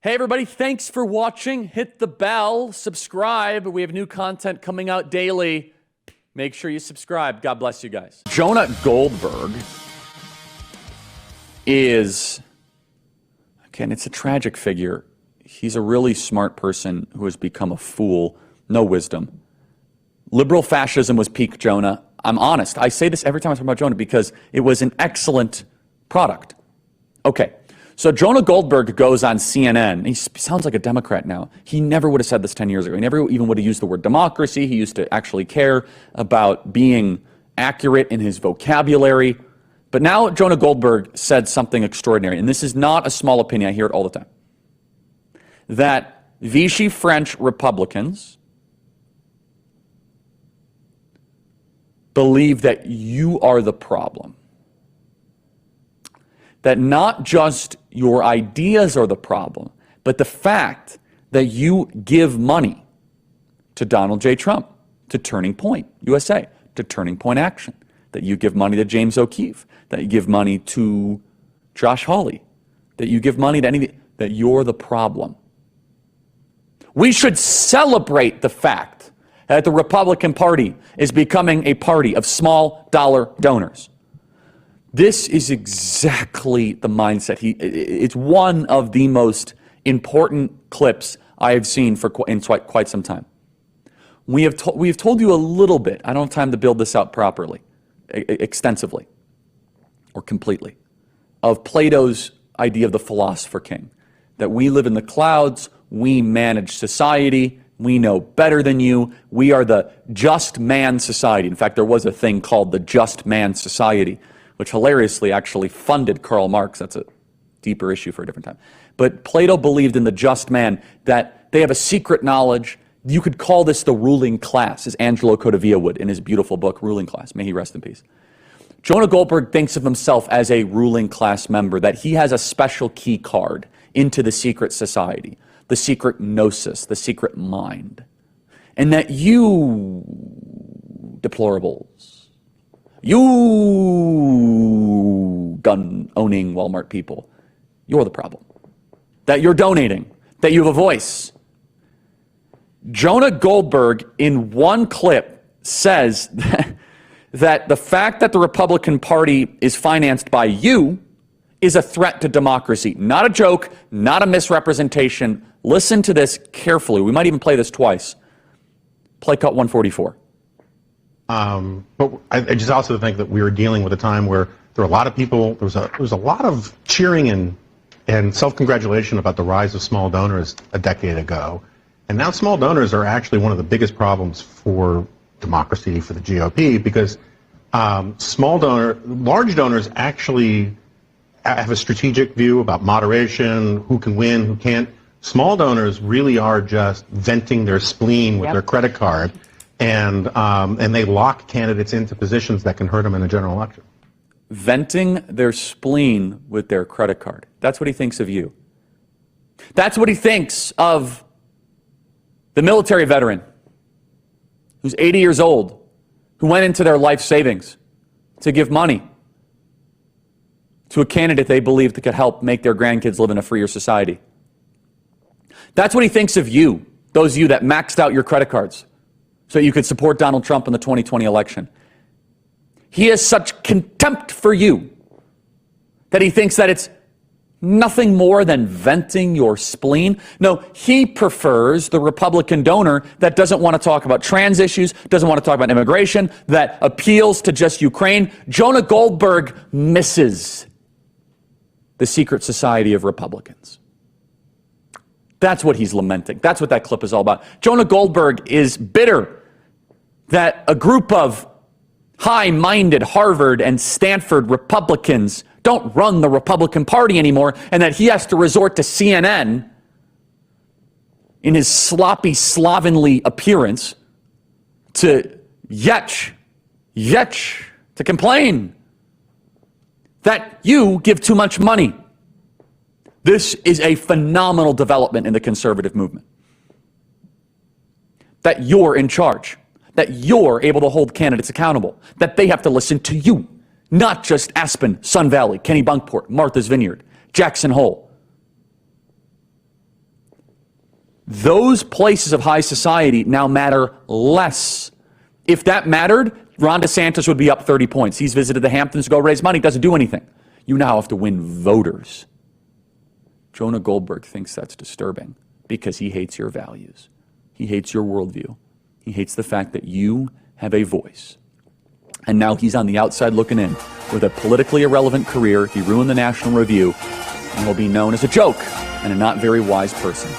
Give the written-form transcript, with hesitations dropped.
Hey everybody, thanks for watching. Hit the bell, subscribe. We have new content coming out daily. Make sure you subscribe. God bless you guys. Jonah Goldberg is, again, it's a tragic figure. He's a really smart person who has become a fool. No wisdom. Liberal fascism was peak Jonah. I'm honest. I say this every time I talk about Jonah because it was an excellent product. Okay. So Jonah Goldberg goes on CNN. He sounds like a Democrat now. He never would have said this 10 years ago. He never even would have used the word democracy. He used to actually care about being accurate in his vocabulary. But now Jonah Goldberg said something extraordinary, and this is not a small opinion. I hear it all the time. That Vichy French Republicans believe that you are the problem. That not just your ideas are the problem, but the fact that you give money to Donald J. Trump, to Turning Point USA, to Turning Point Action, that you give money to James O'Keefe, that you give money to Josh Hawley, that you give money to anything, that you're the problem. We should celebrate the fact that the Republican Party is becoming a party of small dollar donors. This is exactly the mindset. It's one of the most important clips I have seen in quite some time. We have told you a little bit. I don't have time to build this out properly, extensively, or completely, of Plato's idea of the philosopher king. That we live in the clouds, we manage society, we know better than you, we are the just man society. In fact, there was a thing called the Just Man Society, which hilariously actually funded Karl Marx. That's a deeper issue for a different time. But Plato believed in the just man, that they have a secret knowledge. You could call this the ruling class, as Angelo Codevilla would in his beautiful book, Ruling Class. May he rest in peace. Jonah Goldberg thinks of himself as a ruling class member, that he has a special key card into the secret society, the secret gnosis, the secret mind. And that you, deplorables, you gun-owning Walmart people, you're the problem. That you're donating, that you have a voice. Jonah Goldberg, in one clip, says that the fact that the Republican Party is financed by you is a threat to democracy. Not a joke, not a misrepresentation. Listen to this carefully. We might even play this twice. Play cut 144. But I just also think that we were dealing with a time where there were a lot of people, there was a lot of cheering and self-congratulation about the rise of small donors a decade ago. And now small donors are actually one of the biggest problems for democracy, for the GOP, because large donors actually have a strategic view about moderation, who can win, who can't. Small donors really are just venting their spleen with their credit card. And they lock candidates into positions that can hurt them in a general election. Venting their spleen with their credit card. That's what he thinks of you. That's what he thinks of the military veteran who's 80 years old, who went into their life savings to give money to a candidate they believed that could help make their grandkids live in a freer society. That's what he thinks of you, those of you that maxed out your credit cards so you could support Donald Trump in the 2020 election. He has such contempt for you that he thinks that it's nothing more than venting your spleen. No, he prefers the Republican donor that doesn't want to talk about trans issues, doesn't want to talk about immigration, that appeals to just Ukraine. Jonah Goldberg misses the secret society of Republicans. That's what he's lamenting. That's what that clip is all about. Jonah Goldberg is bitter that a group of high-minded Harvard and Stanford Republicans don't run the Republican Party anymore, and that he has to resort to CNN in his sloppy, slovenly appearance to to complain that you give too much money. This is a phenomenal development in the conservative movement. That you're in charge, that you're able to hold candidates accountable, that they have to listen to you, not just Aspen, Sun Valley, Kenny Bunkport, Martha's Vineyard, Jackson Hole. those places of high society now matter less. If that mattered, Ron DeSantis would be up 30 points. He's visited the Hamptons to go raise money, doesn't do anything. You now have to win voters. Jonah Goldberg thinks that's disturbing because he hates your values. He hates your worldview. He hates the fact that you have a voice. And now he's on the outside looking in with a politically irrelevant career. He ruined the National Review and will be known as a joke and a not very wise person.